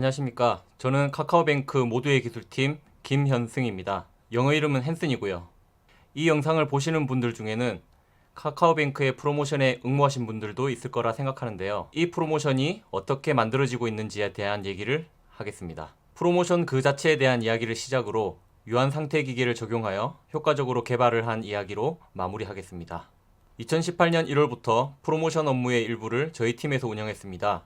안녕하십니까. 저는 카카오뱅크 모두의 기술팀 김현승입니다. 영어 이름은 헨슨이고요. 이 영상을 보시는 분들 중에는 카카오뱅크의 프로모션에 응모하신 분들도 있을 거라 생각하는데요. 이 프로모션이 어떻게 만들어지고 있는지에 대한 얘기를 하겠습니다. 프로모션 그 자체에 대한 이야기를 시작으로 유한 상태 기계를 적용하여 효과적으로 개발을 한 이야기로 마무리하겠습니다. 2018년 1월부터 프로모션 업무의 일부를 저희 팀에서 운영했습니다.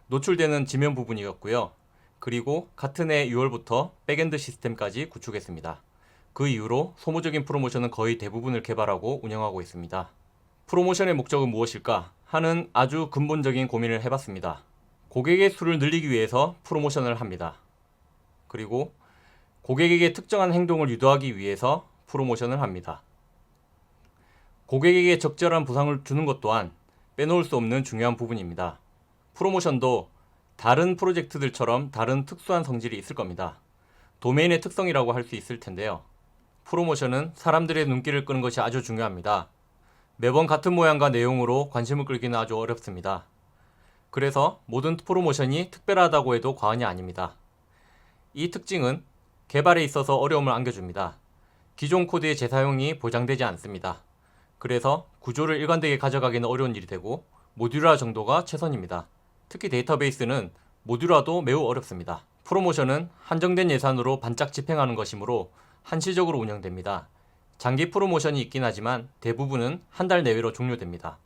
노출되는 지면 부분이었고요. 그리고 같은 해 6월부터 백엔드 시스템까지 구축했습니다. 그 이후로 소모적인 프로모션은 거의 대부분을 개발하고 운영하고 있습니다. 프로모션의 목적은 무엇일까 하는 아주 근본적인 고민을 해봤습니다. 고객의 수를 늘리기 위해서 프로모션을 합니다. 그리고 고객에게 특정한 행동을 유도하기 위해서 프로모션을 합니다. 고객에게 적절한 보상을 주는 것 또한 빼놓을 수 없는 중요한 부분입니다. 프로모션도 다른 프로젝트들처럼 다른 특수한 성질이 있을 겁니다. 도메인의 특성이라고 할 수 있을 텐데요. 프로모션은 사람들의 눈길을 끄는 것이 아주 중요합니다. 매번 같은 모양과 내용으로 관심을 끌기는 아주 어렵습니다. 그래서 모든 프로모션이 특별하다고 해도 과언이 아닙니다. 이 특징은 개발에 있어서 어려움을 안겨줍니다. 기존 코드의 재사용이 보장되지 않습니다. 그래서 구조를 일관되게 가져가기는 어려운 일이 되고 모듈화 정도가 최선입니다. 특히 데이터베이스는 모듈화도 매우 어렵습니다. 프로모션은 한정된 예산으로 반짝 집행하는 것이므로 한시적으로 운영됩니다. 장기 프로모션이 있긴 하지만 대부분은 한 달 내외로 종료됩니다.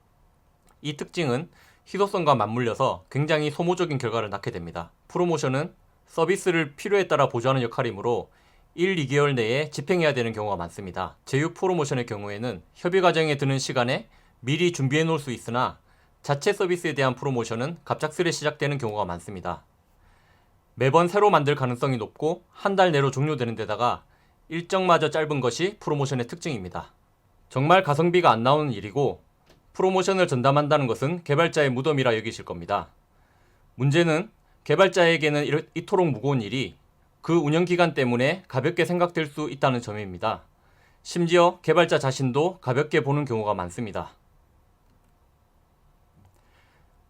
이 특징은 희소성과 맞물려서 굉장히 소모적인 결과를 낳게 됩니다. 프로모션은 서비스를 필요에 따라 보조하는 역할이므로 1, 2개월 내에 집행해야 되는 경우가 많습니다. 제휴 프로모션의 경우에는 협의 과정에 드는 시간에 미리 준비해 놓을 수 있으나 자체 서비스에 대한 프로모션은 갑작스레 시작되는 경우가 많습니다. 매번 새로 만들 가능성이 높고 한 달 내로 종료되는 데다가 일정마저 짧은 것이 프로모션의 특징입니다. 정말 가성비가 안 나오는 일이고 프로모션을 전담한다는 것은 개발자의 무덤이라 여기실 겁니다. 문제는 개발자에게는 이토록 무거운 일이 그 운영기간 때문에 가볍게 생각될 수 있다는 점입니다. 심지어 개발자 자신도 가볍게 보는 경우가 많습니다.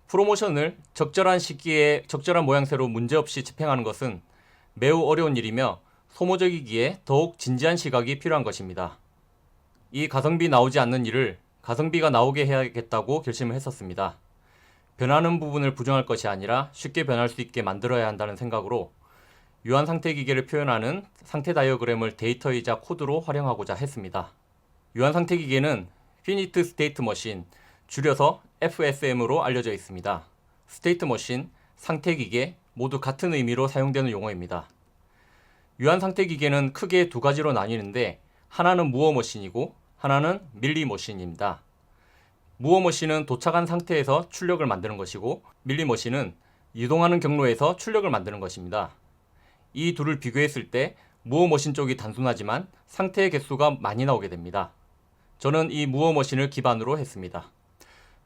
프로모션을 적절한 시기에 적절한 모양새로 문제없이 집행하는 것은 매우 어려운 일이며 소모적이기에 더욱 진지한 시각이 필요한 것입니다. 이 가성비 나오지 않는 일을 가성비가 나오게 해야겠다고 결심을 했었습니다. 변하는 부분을 부정할 것이 아니라 쉽게 변할 수 있게 만들어야 한다는 생각으로 유한 상태 기계를 표현하는 상태 다이어그램을 데이터이자 코드로 활용하고자 했습니다. 유한 상태 기계는 Finite State Machine, 줄여서 FSM으로 알려져 있습니다. 스테이트 머신, 상태 기계 모두 같은 의미로 사용되는 용어입니다. 유한 상태 기계는 크게 두 가지로 나뉘는데 하나는 무어 머신이고 하나는 밀리 머신입니다. 무어 머신은 도착한 상태에서 출력을 만드는 것이고 밀리 머신은 이동하는 경로에서 출력을 만드는 것입니다. 이 둘을 비교했을 때 무어 머신 쪽이 단순하지만 상태의 개수가 많이 나오게 됩니다. 저는 이 무어 머신을 기반으로 했습니다.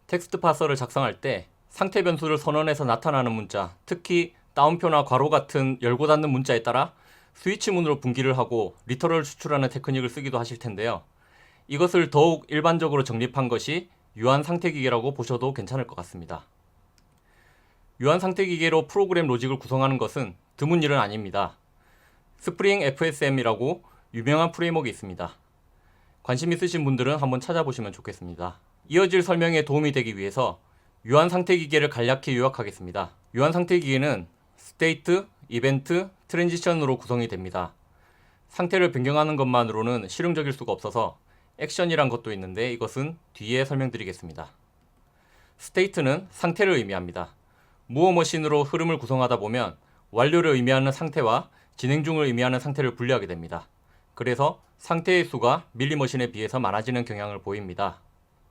텍스트 파서를 작성할 때 상태 변수를 선언해서 나타나는 문자, 특히 따옴표나 괄호 같은 열고 닫는 문자에 따라 스위치문으로 분기를 하고 리터럴 추출하는 테크닉을 쓰기도 하실 텐데요. 이것을 더욱 일반적으로 정립한 것이 유한 상태 기계라고 보셔도 괜찮을 것 같습니다. 유한 상태 기계로 프로그램 로직을 구성하는 것은 드문 일은 아닙니다. 스프링 FSM이라고 유명한 프레임워크가 있습니다. 관심 있으신 분들은 한번 찾아보시면 좋겠습니다. 이어질 설명에 도움이 되기 위해서 유한 상태 기계를 간략히 요약하겠습니다. 유한 상태 기계는 스테이트, 이벤트, 트랜지션으로 구성이 됩니다. 상태를 변경하는 것만으로는 실용적일 수가 없어서 액션이란 것도 있는데 이것은 뒤에 설명드리겠습니다. 스테이트는 상태를 의미합니다. 무어 머신으로 흐름을 구성하다 보면 완료를 의미하는 상태와 진행 중을 의미하는 상태를 분리하게 됩니다. 그래서 상태의 수가 밀리 머신에 비해서 많아지는 경향을 보입니다.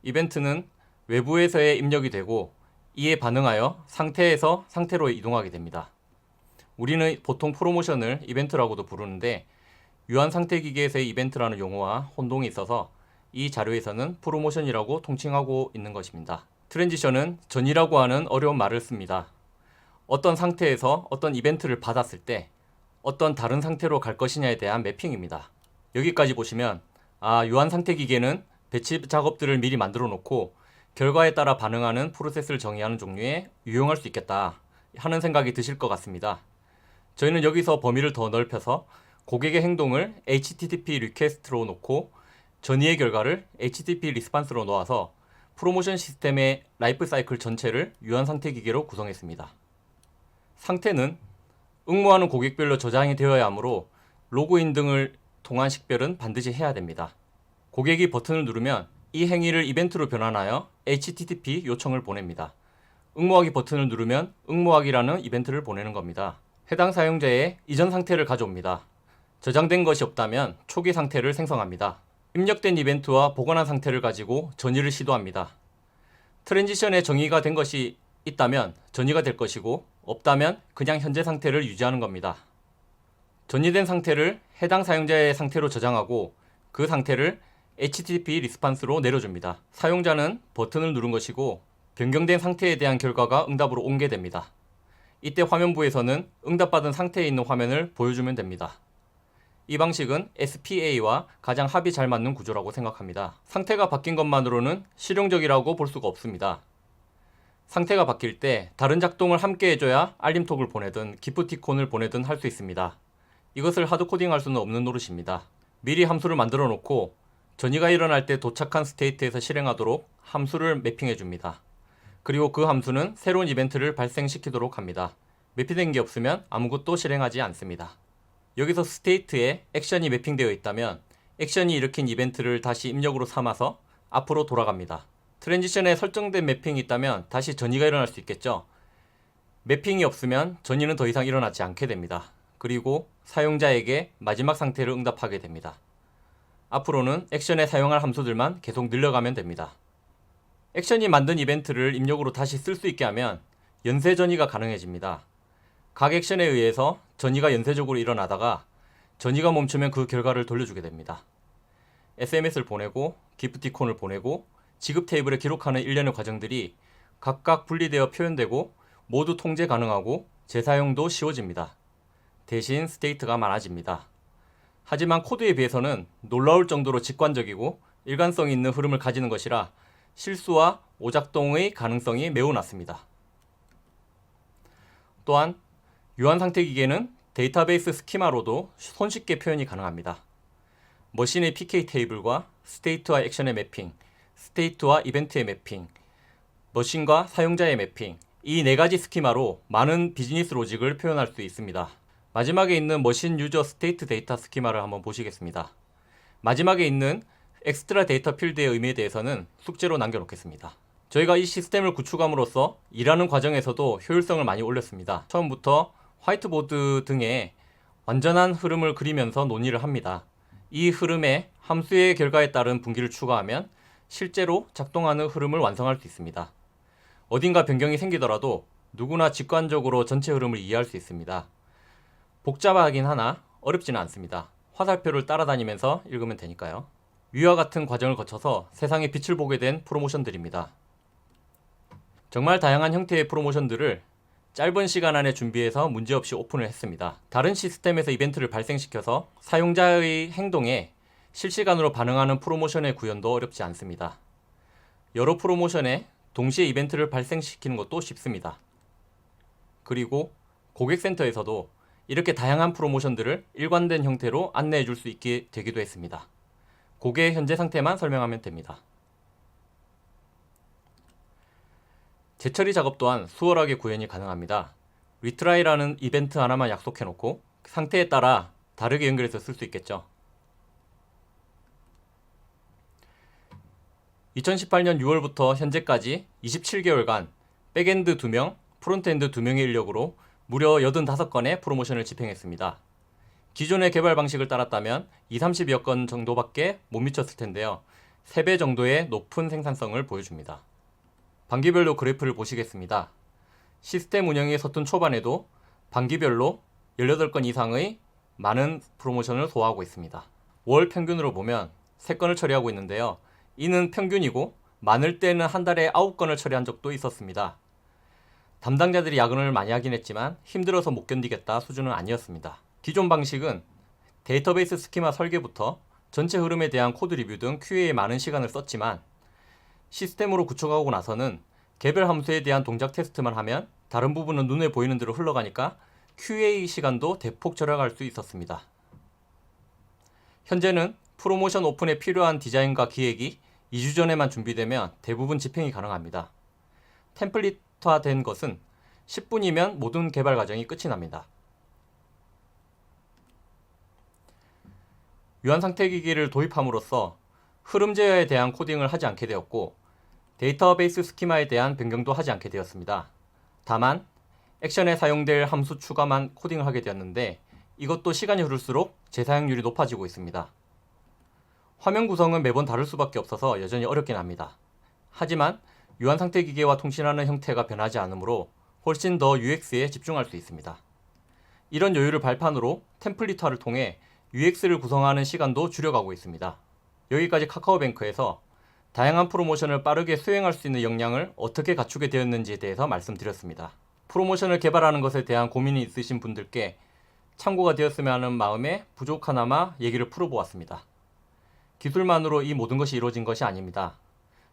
이벤트는 외부에서의 입력이 되고 이에 반응하여 상태에서 상태로 이동하게 됩니다. 우리는 보통 프로모션을 이벤트라고도 부르는데 유한 상태 기계에서의 이벤트라는 용어와 혼동이 있어서 이 자료에서는 프로모션이라고 통칭하고 있는 것입니다. 트랜지션은 전이라고 하는 어려운 말을 씁니다. 어떤 상태에서 어떤 이벤트를 받았을 때 어떤 다른 상태로 갈 것이냐에 대한 매핑입니다. 여기까지 보시면 유한 상태 기계는 배치 작업들을 미리 만들어 놓고 결과에 따라 반응하는 프로세스를 정의하는 종류에 유용할 수 있겠다 하는 생각이 드실 것 같습니다. 저희는 여기서 범위를 더 넓혀서 고객의 행동을 HTTP 리퀘스트로 놓고 전이의 결과를 HTTP 리스판스로 놓아서 프로모션 시스템의 라이프 사이클 전체를 유한 상태 기계로 구성했습니다. 상태는 응모하는 고객별로 저장이 되어야 하므로 로그인 등을 통한 식별은 반드시 해야 됩니다. 고객이 버튼을 누르면 이 행위를 이벤트로 변환하여 HTTP 요청을 보냅니다. 응모하기 버튼을 누르면 응모하기라는 이벤트를 보내는 겁니다. 해당 사용자의 이전 상태를 가져옵니다. 저장된 것이 없다면 초기 상태를 생성합니다. 입력된 이벤트와 보관한 상태를 가지고 전이를 시도합니다. 트랜지션에 정의가 된 것이 있다면 전이가 될 것이고 없다면 그냥 현재 상태를 유지하는 겁니다. 전이된 상태를 해당 사용자의 상태로 저장하고 그 상태를 HTTP 리스판스로 내려줍니다. 사용자는 버튼을 누른 것이고 변경된 상태에 대한 결과가 응답으로 옮게 됩니다. 이때 화면부에서는 응답받은 상태에 있는 화면을 보여주면 됩니다. 이 방식은 SPA와 가장 합이 잘 맞는 구조라고 생각합니다. 상태가 바뀐 것만으로는 실용적이라고 볼 수가 없습니다. 상태가 바뀔 때 다른 작동을 함께 해줘야 알림톡을 보내든 기프티콘을 보내든 할 수 있습니다. 이것을 하드코딩할 수는 없는 노릇입니다. 미리 함수를 만들어 놓고 전이가 일어날 때 도착한 스테이트에서 실행하도록 함수를 매핑해 줍니다. 그리고 그 함수는 새로운 이벤트를 발생시키도록 합니다. 매핑된 게 없으면 아무것도 실행하지 않습니다. 여기서 스테이트에 액션이 매핑되어 있다면 액션이 일으킨 이벤트를 다시 입력으로 삼아서 앞으로 돌아갑니다. 트랜지션에 설정된 매핑이 있다면 다시 전이가 일어날 수 있겠죠. 매핑이 없으면 전이는 더 이상 일어나지 않게 됩니다. 그리고 사용자에게 마지막 상태를 응답하게 됩니다. 앞으로는 액션에 사용할 함수들만 계속 늘려가면 됩니다. 액션이 만든 이벤트를 입력으로 다시 쓸 수 있게 하면 연쇄 전이가 가능해집니다. 각 액션에 의해서 전이가 연쇄적으로 일어나다가 전이가 멈추면 그 결과를 돌려주게 됩니다. SMS를 보내고 기프티콘을 보내고 지급 테이블에 기록하는 일련의 과정들이 각각 분리되어 표현되고 모두 통제 가능하고 재사용도 쉬워집니다. 대신 스테이트가 많아집니다. 하지만 코드에 비해서는 놀라울 정도로 직관적이고 일관성이 있는 흐름을 가지는 것이라 실수와 오작동의 가능성이 매우 낮습니다. 또한 유한 상태 기계는 데이터베이스 스키마로도 손쉽게 표현이 가능합니다. 머신의 PK 테이블과 스테이트와 액션의 매핑, 스테이트와 이벤트의 매핑, 머신과 사용자의 매핑, 이 네 가지 스키마로 많은 비즈니스 로직을 표현할 수 있습니다. 마지막에 있는 머신 유저 스테이트 데이터 스키마를 한번 보시겠습니다. 마지막에 있는 엑스트라 데이터 필드의 의미에 대해서는 숙제로 남겨놓겠습니다. 저희가 이 시스템을 구축함으로써 일하는 과정에서도 효율성을 많이 올렸습니다. 처음부터 화이트보드 등에 완전한 흐름을 그리면서 논의를 합니다. 이 흐름에 함수의 결과에 따른 분기를 추가하면 실제로 작동하는 흐름을 완성할 수 있습니다. 어딘가 변경이 생기더라도 누구나 직관적으로 전체 흐름을 이해할 수 있습니다. 복잡하긴 하나 어렵지는 않습니다. 화살표를 따라다니면서 읽으면 되니까요. 위와 같은 과정을 거쳐서 세상에 빛을 보게 된 프로모션들입니다. 정말 다양한 형태의 프로모션들을 짧은 시간 안에 준비해서 문제없이 오픈을 했습니다. 다른 시스템에서 이벤트를 발생시켜서 사용자의 행동에 실시간으로 반응하는 프로모션의 구현도 어렵지 않습니다. 여러 프로모션에 동시에 이벤트를 발생시키는 것도 쉽습니다. 그리고 고객센터에서도 이렇게 다양한 프로모션들을 일관된 형태로 안내해 줄 수 있게 되기도 했습니다. 고객의 현재 상태만 설명하면 됩니다. 재처리 작업 또한 수월하게 구현이 가능합니다. 리트라이라는 이벤트 하나만 약속해 놓고 상태에 따라 다르게 연결해서 쓸 수 있겠죠. 2018년 6월부터 현재까지 27개월간 백엔드 2명, 프론트엔드 2명의 인력으로 무려 85건의 프로모션을 집행했습니다. 기존의 개발 방식을 따랐다면 20-30여 건 정도밖에 못 미쳤을 텐데요. 3배 정도의 높은 생산성을 보여줍니다. 반기별로 그래프를 보시겠습니다. 시스템 운영이 서툰 초반에도 반기별로 18건 이상의 많은 프로모션을 소화하고 있습니다. 월 평균으로 보면 3건을 처리하고 있는데요. 이는 평균이고 많을 때는 한 달에 9건을 처리한 적도 있었습니다. 담당자들이 야근을 많이 하긴 했지만 힘들어서 못 견디겠다 수준은 아니었습니다. 기존 방식은 데이터베이스 스키마 설계부터 전체 흐름에 대한 코드 리뷰 등 QA에 많은 시간을 썼지만 시스템으로 구축하고 나서는 개별 함수에 대한 동작 테스트만 하면 다른 부분은 눈에 보이는 대로 흘러가니까 QA 시간도 대폭 절약할 수 있었습니다. 현재는 프로모션 오픈에 필요한 디자인과 기획이 2주 전에만 준비되면 대부분 집행이 가능합니다. 템플릿화된 것은 10분이면 모든 개발 과정이 끝이 납니다. 유한상태 기기를 도입함으로써 흐름 제어에 대한 코딩을 하지 않게 되었고 데이터베이스 스키마에 대한 변경도 하지 않게 되었습니다. 다만 액션에 사용될 함수 추가만 코딩을 하게 되었는데 이것도 시간이 흐를수록 재사용률이 높아지고 있습니다. 화면 구성은 매번 다를 수밖에 없어서 여전히 어렵긴 합니다. 하지만 유한상태 기계와 통신하는 형태가 변하지 않으므로 훨씬 더 UX에 집중할 수 있습니다. 이런 여유를 발판으로 템플릿화를 통해 UX를 구성하는 시간도 줄여가고 있습니다. 여기까지 카카오뱅크에서 다양한 프로모션을 빠르게 수행할 수 있는 역량을 어떻게 갖추게 되었는지에 대해서 말씀드렸습니다. 프로모션을 개발하는 것에 대한 고민이 있으신 분들께 참고가 되었으면 하는 마음에 부족하나마 얘기를 풀어보았습니다. 기술만으로 이 모든 것이 이루어진 것이 아닙니다.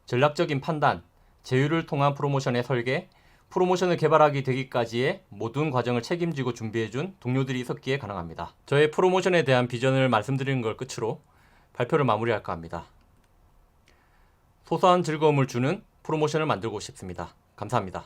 전략적인 판단, 제휴를 통한 프로모션의 설계, 프로모션을 개발하기 되기까지의 모든 과정을 책임지고 준비해준 동료들이 있었기에 가능합니다. 저의 프로모션에 대한 비전을 말씀드리는 걸 끝으로 발표를 마무리할까 합니다. 소소한 즐거움을 주는 프로모션을 만들고 싶습니다. 감사합니다.